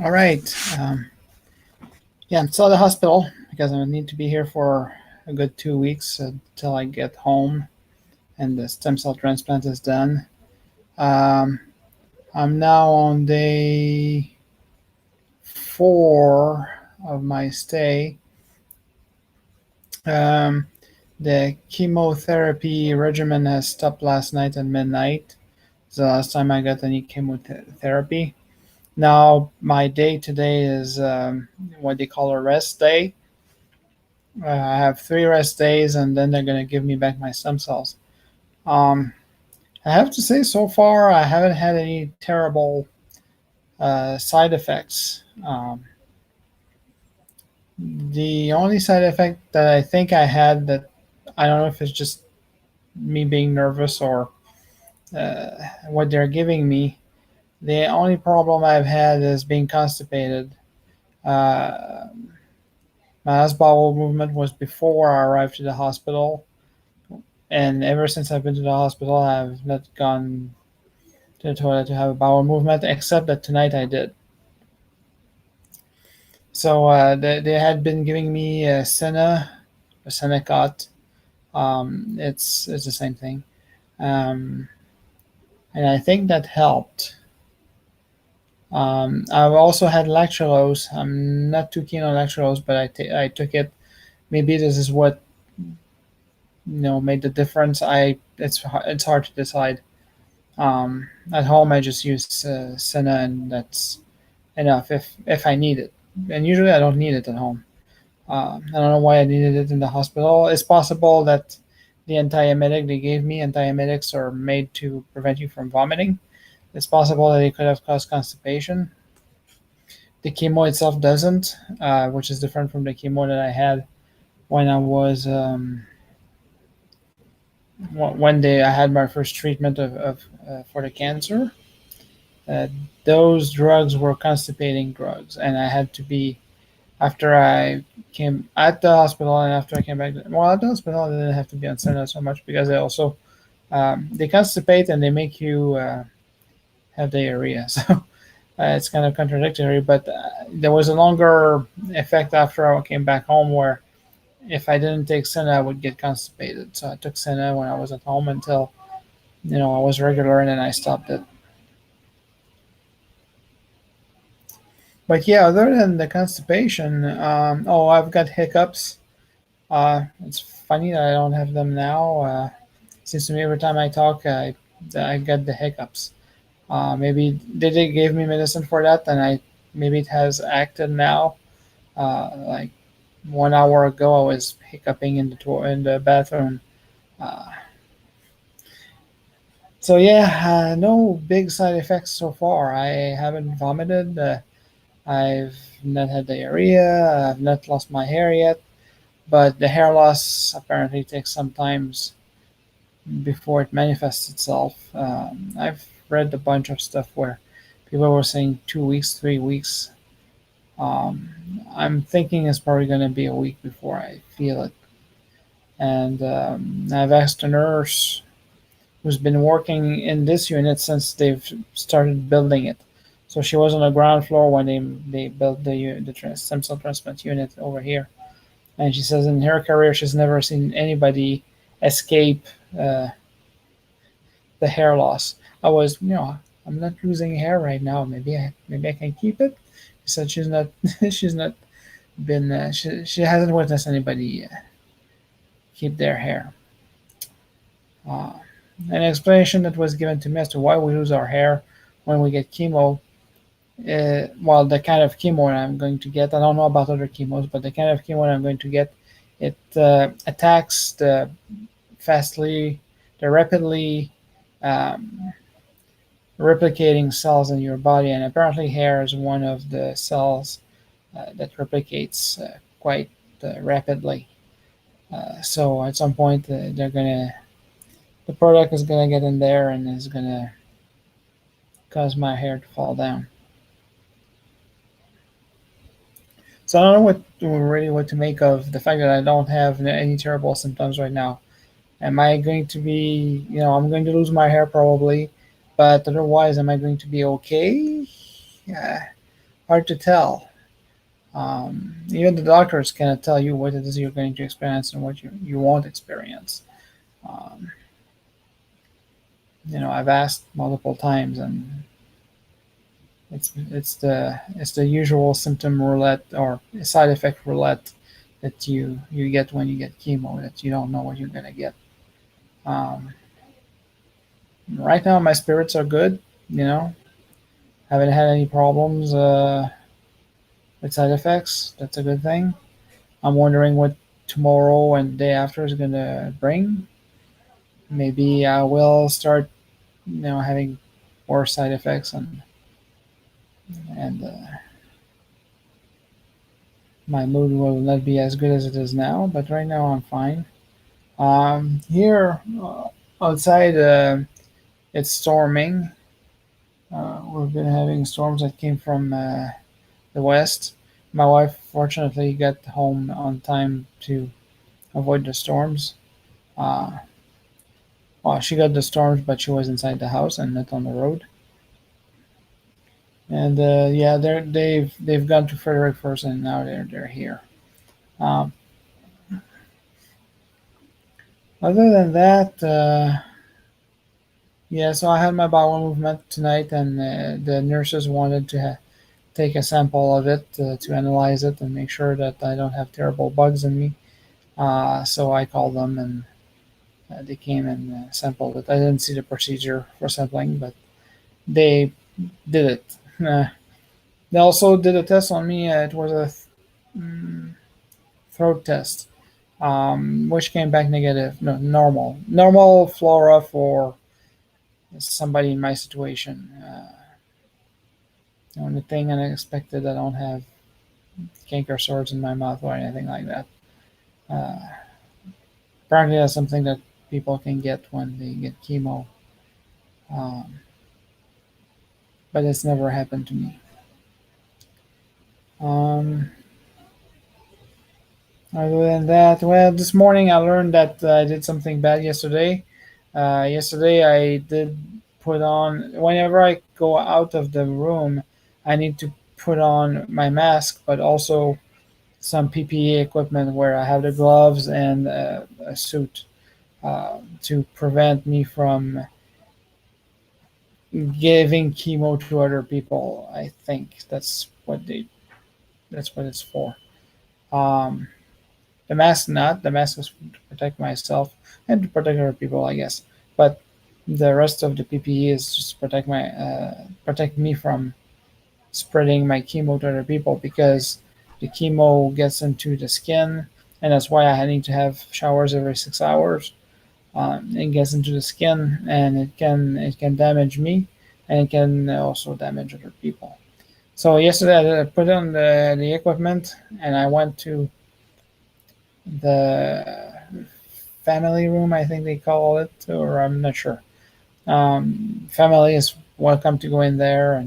All right. Yeah, I'm still at the hospital because I need to be here for a good 2 weeks until I get home and the stem cell transplant is done. Um, I'm now on day 4 of my stay. Um, the chemotherapy regimen has stopped last night at midnight. It's the last time I got any chemotherapy. Now, my day today is what they call a rest day. I have 3 rest days, and then they're going to give me back my stem cells. Um, I have to say, so far, I haven't had any terrible side effects. The only side effect that I think I had that I don't know if it's just me being nervous or uh, what they're giving me. The only problem I've had is being constipated. Uh, my last bowel movement was before I arrived to the hospital, and ever since I've been to the hospital, I've not gone to the toilet to have a bowel movement, except that tonight I did. So they had been giving me a Senecot. It's the same thing, um, and I think that helped. I've also had lactulose. I'm not too keen on lactulose, but I took it. Maybe this is what made the difference. It's hard to decide. At home, I just use Senna, and that's enough if I need it. And usually, I don't need it at home. I don't know why I needed it in the hospital. It's possible that the antiemetic they gave me, antiemetics are made to prevent you from vomiting. It's possible that it could have caused constipation. The chemo itself doesn't, which is different from the chemo that I had when I had my first treatment of for the cancer. Uh, those drugs were constipating drugs, and I had to be after I came at the hospital and after I came back. Well, at the hospital, I didn't have to be on Senna so much because they constipate and they make you have diarrhea. So it's kind of contradictory. But there was a longer effect after I came back home where if I didn't take Senna, I would get constipated. So I took Senna when I was at home until I was regular, and then I stopped it. But yeah, other than the constipation, I've got hiccups. It's funny that I don't have them now. Seems to me every time I talk, I get the hiccups. Maybe they did gave me medicine for that, and I maybe it has acted now. Like 1 hour ago, I was hiccuping in the bathroom. Uh, so yeah, no big side effects so far. I haven't vomited. I've not had diarrhea. I've not lost my hair yet, but the hair loss apparently takes some time before it manifests itself. I've read a bunch of stuff where people were saying 2 weeks, 3 weeks. Um, I'm thinking it's probably going to be a week before I feel it. And I've asked a nurse who's been working in this unit since they've started building it. So she was on the ground floor when they built the stem cell transplant unit over here. And she says in her career she's never seen anybody escape uh, the hair loss. I'm not losing hair right now. Maybe I can keep it. She said she's not she's not been she hasn't witnessed anybody keep their hair. Uh, an explanation that was given to me as to why we lose our hair when we get chemo. Well, the kind of chemo I'm going to get, I don't know about other chemos, but the kind of chemo I'm going to get, it attacks fastly, the rapidly um, replicating cells in your body, and apparently hair is one of the cells that replicates quite rapidly. So at some point, the product is gonna get in there and is gonna cause my hair to fall down. So I don't know what to make of the fact that I don't have any terrible symptoms right now. Am I going to be, I'm going to lose my hair probably, but otherwise, am I going to be okay? Yeah, hard to tell. Even the doctors cannot tell you what it is you're going to experience and what you won't experience. Um, I've asked multiple times, and it's the usual symptom roulette or side effect roulette that you get when you get chemo, that you don't know what you're gonna get. Um, right now, my spirits are good. You know, haven't had any problems with side effects. That's a good thing. I'm wondering what tomorrow and the day after is gonna bring. Maybe I will start, having worse side effects, and my mood will not be as good as it is now. But right now, I'm fine. Here outside, it's storming. We've been having storms that came from the west. My wife fortunately got home on time to avoid the storms. Uh, well, she got the storms, but she was inside the house and not on the road. And yeah, they've gone to Frederick first, and now they're here. Um, Other than that, yeah. So I had my bowel movement tonight, and the nurses wanted to take a sample of it to analyze it and make sure that I don't have terrible bugs in me. So I called them, and they came and sampled it. I didn't see the procedure for sampling, but they did it. They also did a test on me. It was a throat test, which came back negative. No, normal flora for somebody in my situation. The only thing unexpected, I don't have canker sores in my mouth or anything like that. Uh, Apparently, that's something that people can get when they get chemo, um, but it's never happened to me. Um, Other than that, well, this morning I learned that I did something bad yesterday. Yesterday I did put on, whenever I go out of the room, I need to put on my mask, but also some PPE equipment where I have the gloves and a suit to prevent me from giving chemo to other people. I think that's what it's for. Um, the mask, not the mask is to protect myself and to protect other people, I guess. But the rest of the PPE is just to protect me from spreading my chemo to other people, because the chemo gets into the skin, and that's why I need to have showers every 6 hours. It gets into the skin, and it can damage me, and it can also damage other people. So yesterday I put on the equipment, and I went to the family room, I think they call it, or I'm not sure. Family is welcome to go in there,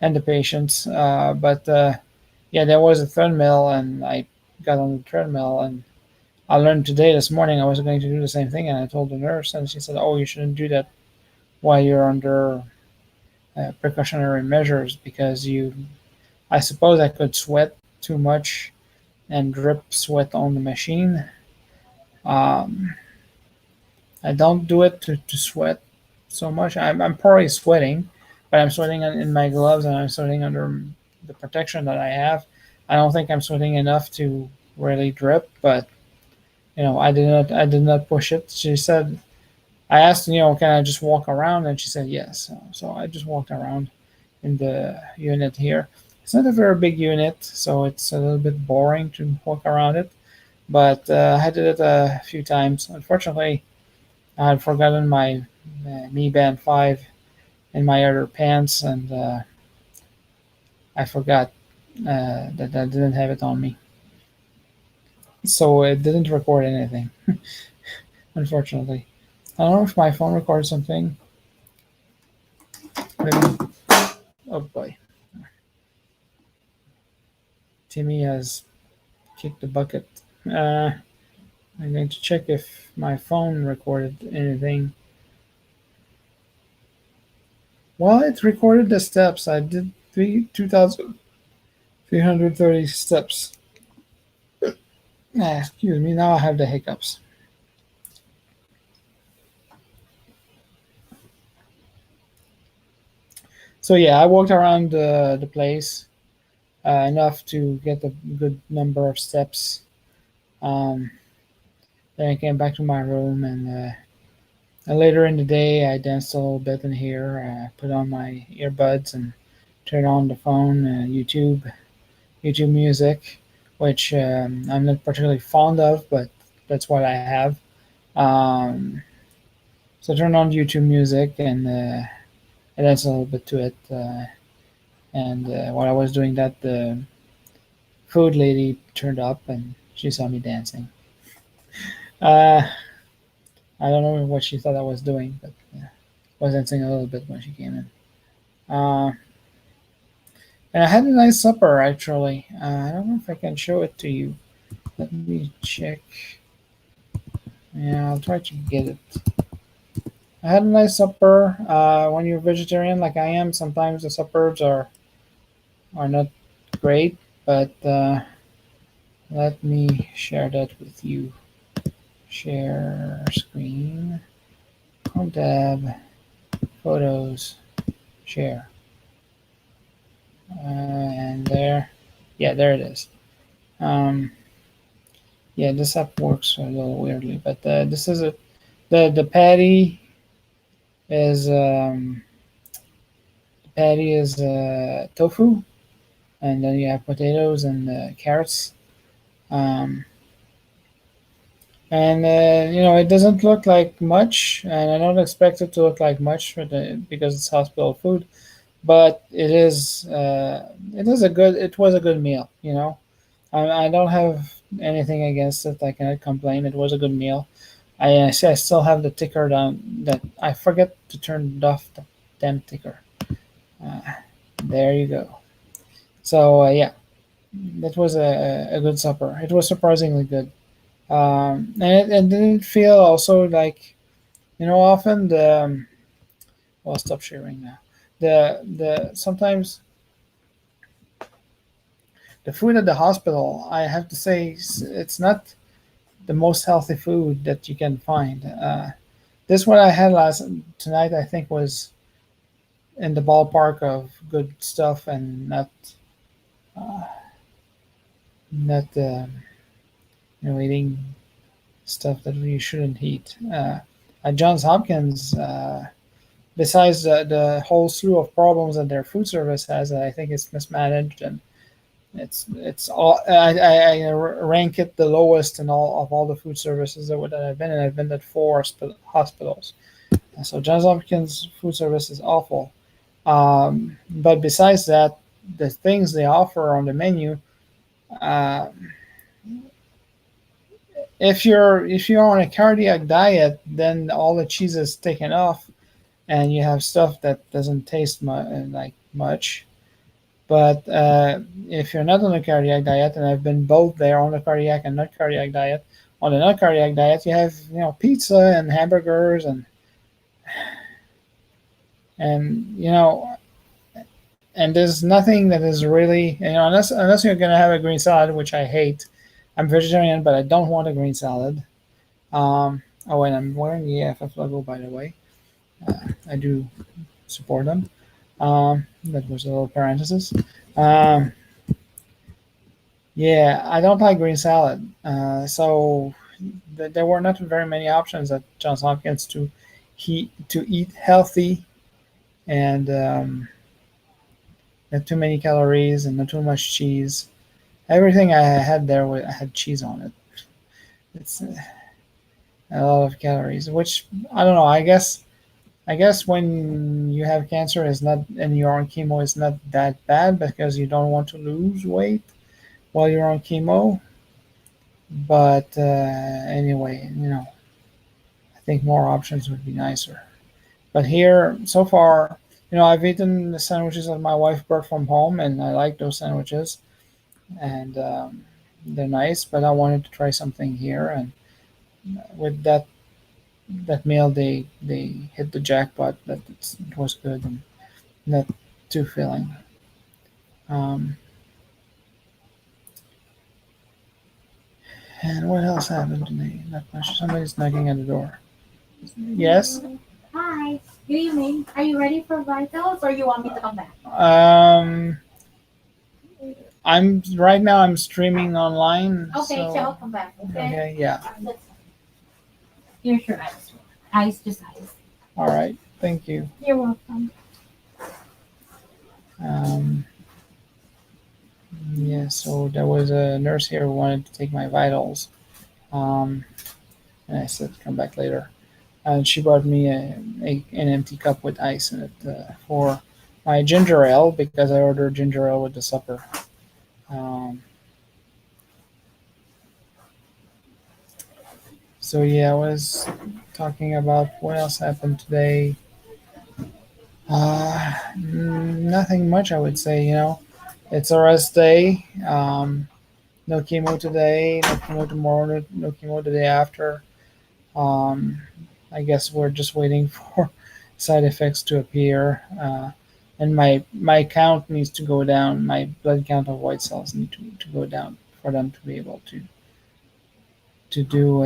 and the patients. But yeah, there was a treadmill, and I got on the treadmill, and I learned today this morning I was going to do the same thing, and I told the nurse, and she said, "Oh, you shouldn't do that while you're under precautionary measures, because you." I suppose I could sweat too much and drip sweat on the machine. Um, I don't do it to sweat so much. I'm probably sweating, but I'm sweating in my gloves, and I'm sweating under the protection that I have. I don't think I'm sweating enough to really drip, but I did not push it. She said, I asked, can I just walk around? And she said yes. So I just walked around in the unit here. It's not a very big unit, so it's a little bit boring to walk around it. But I did it a few times. Unfortunately, I had forgotten my Mi Band 5 in my other pants, and I forgot that I didn't have it on me. So it didn't record anything, unfortunately. I don't know if my phone records something. Maybe. Oh boy. Timmy has kicked the bucket. Uh, I'm going to check if my phone recorded anything. Well, it recorded the steps. I did 2000. 330 steps. Excuse me, now I have the hiccups. So yeah, I walked around the place enough to get a good number of steps. Um, then I came back to my room, and later in the day, I danced a little bit in here, put on my earbuds, and turned on the phone, YouTube Music, which I'm not particularly fond of, but that's what I have. Um, so I turned on YouTube Music, and danced a little bit to it. And while I was doing that, the food lady turned up and she saw me dancing. Uh, I don't know what she thought I was doing, but I was dancing a little bit when she came in. Uh, and I had a nice supper actually. I don't know if I can show it to you. Let me check. Yeah, I'll try to get it. I had a nice supper. When you're vegetarian like I am, sometimes the suppers are not great, but let me share that with you. Share screen. Home tab. Photos. Share. And there. Yeah, there it is. Um, yeah, this app works a little weirdly, but this is a the patty is tofu, and then you have potatoes and carrots. Um, and it doesn't look like much, and I don't expect it to look like much because it's hospital food. But it was a good meal. I don't have anything against it. I cannot complain. It was a good meal. I still have the ticker down that I forget to turn off the damn ticker. Uh, there you go. So yeah, that was a good supper. It was surprisingly good. And it didn't feel also like often well, stop sharing now. The sometimes the food at the hospital, I have to say, it's not the most healthy food that you can find. This one I had last tonight, I think, was in the ballpark of good stuff and uh, not eating stuff that you shouldn't eat. At Johns Hopkins, besides the whole slew of problems that their food service has, I think it's mismanaged and it's all I rank it the lowest in all the food services that I've been in. I've been at four hospitals. So Johns Hopkins food service is awful. But besides that, the things they offer on the menu, uh, if you're on a cardiac diet, then all the cheese is taken off, and you have stuff that doesn't taste like much. But if you're not on a cardiac diet, and I've been both there on the cardiac and not cardiac diet, on the not cardiac diet, you have pizza and hamburgers and and there's nothing that is really unless you're gonna have a green salad, which I hate. I'm vegetarian, but I don't want a green salad. Oh, and I'm wearing the AFF logo, by the way. I do support them. That was a little parenthesis. Um, yeah, I don't like green salad. So there were not very many options at Johns Hopkins to eat healthy and not too many calories and not too much cheese. Everything I had there had cheese on it. It's a lot of calories, which I don't know. I guess when you have cancer is not and you're on chemo is not that bad because you don't want to lose weight while you're on chemo. But anyway, I think more options would be nicer. But here, so far, I've eaten the sandwiches that my wife brought from home, and I like those sandwiches, and they're nice. But I wanted to try something here, and with that meal, they hit the jackpot. That it was good and not too filling. Um, And what else happened today? Not much. Somebody's knocking at the door. Yes. Hi. Good evening. Are you ready for vitals or you want me to come back? Um, I'm right now. I'm streaming online. Okay, so I'll So come back. Okay. okay, yeah. That's Here's your ice. Ice, just ice. All right. Thank you. You're welcome. Um, yeah. So there was a nurse here who wanted to take my vitals. Um, and I said come back later. And she brought me an empty cup with ice in it for my ginger ale because I ordered ginger ale with the supper. Um, so yeah, I was talking about what else happened today. Nothing much, I would say. It's a rest day. No chemo today. No chemo tomorrow. No chemo the day after. Um, I guess we're just waiting for side effects to appear. And my count needs to go down. My blood count of white cells need to go down for them to be able to do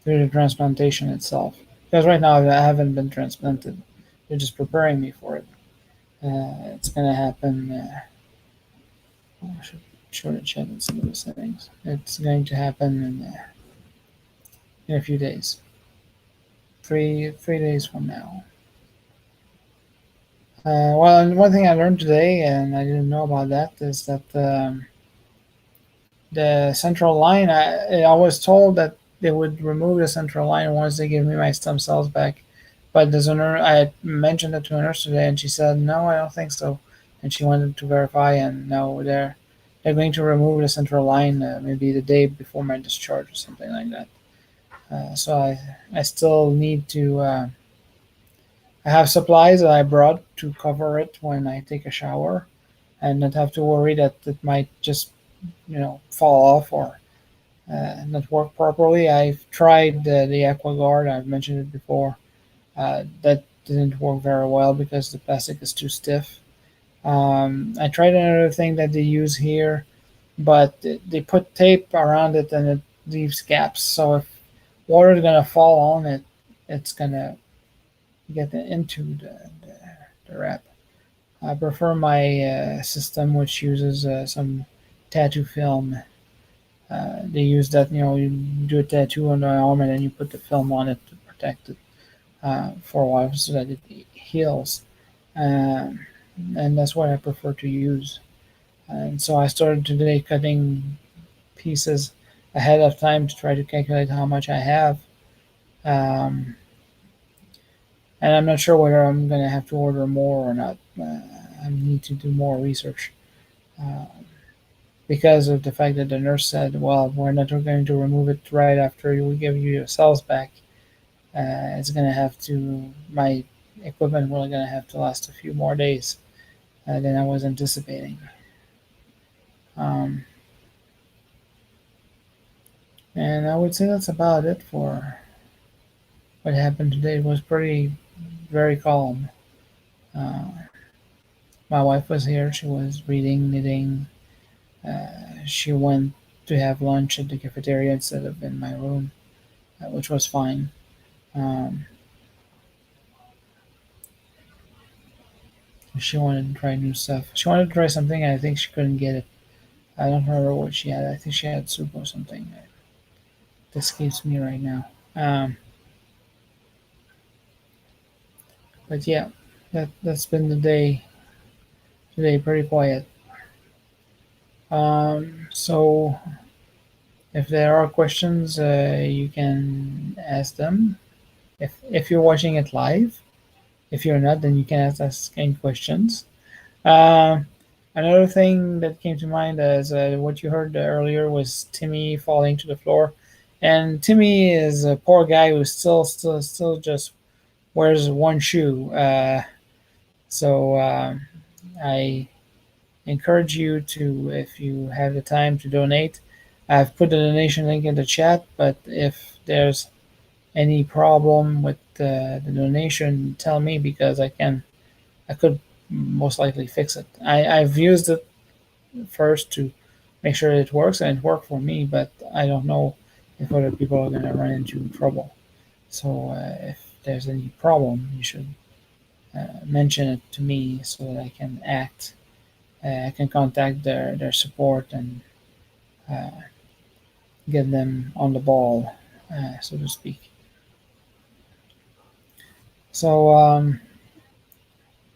the transplantation itself. Because right now I haven't been transplanted. They're just preparing me for it. It's gonna happen. I should show the chat in some of the settings. It's going to happen in a few days. Three days from now. Well, and one thing I learned today, and I didn't know about that, is that the central line. I was told that they would remove the central line once they give me my stem cells back. But there's a nurse, I mentioned it to a nurse today, and she said, "No, I don't think so." And she wanted to verify, and no, they're going to remove the central line maybe the day before my discharge or something like that. So I still need to. I have supplies that I brought to cover it when I take a shower, and not have to worry that it might just fall off or not work properly. I've tried the AquaGuard. I've mentioned it before. That didn't work very well because the plastic is too stiff. I tried another thing that they use here, but they put tape around it and it leaves gaps. So if water is gonna fall on it, it's gonna get into the wrap. I prefer my system, which uses some tattoo film. They use that, you do a tattoo on the arm and then you put the film on it to protect it for a while so that it heals. Um, and that's what I prefer to use. And so I started today cutting pieces ahead of time to try to calculate how much I have. Um, and I'm not sure whether I'm going to have to order more or not. I need to do more research uh, because of the fact that the nurse said, "Well, we're not going to remove it right after we give you your cells back. It's going to have to my equipment really going to have to last a few more days than I was anticipating." Um, and I would say that's about it for what happened today. It was pretty very calm. Uh, my wife was here. She was reading, knitting. She went to have lunch at the cafeteria instead of in my room, which was fine. Um, she wanted to try new stuff. She wanted to try something, and I think she couldn't get it. I don't remember what she had. I think she had soup or something. That escapes me right now. But yeah, that's been the day today. Pretty quiet. So if there are questions, you can ask them. If you're watching it live, if you're not, then you can ask us any questions. Uh, Another thing that came to mind is what you heard earlier was Timmy falling to the floor, and Timmy is a poor guy who still just wears one shoe. So I encourage you to, if you have the time, to donate. I've put the donation link in the chat, but if there's any problem with the donation, tell me because I could most likely fix it. I've used it first to make sure it works, and it worked for me. But I don't know if other people are gonna run into trouble. So if there's any problem, you should mention it to me so that I can act. I can contact their support and uh, get them on the ball, so to speak. So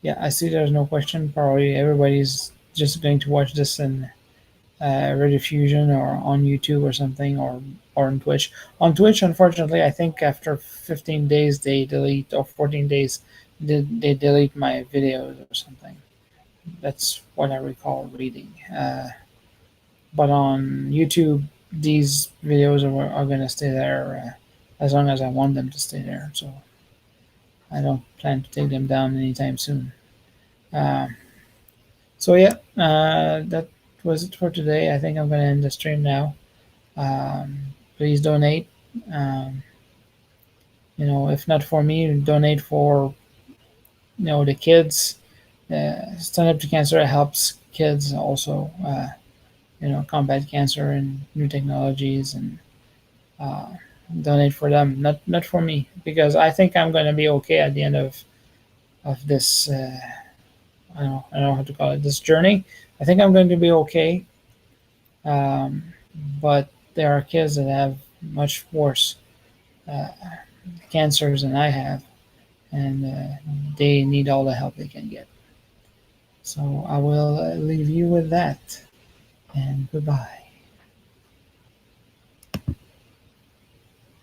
yeah, I see there's no question. Probably everybody's just going to watch this in Rediffusion or on YouTube or something, or on Twitch. On Twitch, unfortunately, I think after 15 days they delete, or 14 days they delete my videos or something. That's what I recall reading. But on YouTube, these videos are going to stay there as long as I want them to stay there. So I don't plan to take them down anytime soon. Uh, so yeah, that was it for today. I think I'm going to end the stream now. Please donate. Um, if not for me, donate for the kids. Stand Up to Cancer helps kids also. Combat cancer and new technologies, and uh, donate for them, not for me, because I think I'm going to be okay at the end of this. I don't know how to call it, this journey. I think I'm going to be okay. Um, but there are kids that have much worse uh, cancers than I have, and they need all the help they can get. So I will leave you with that, and goodbye.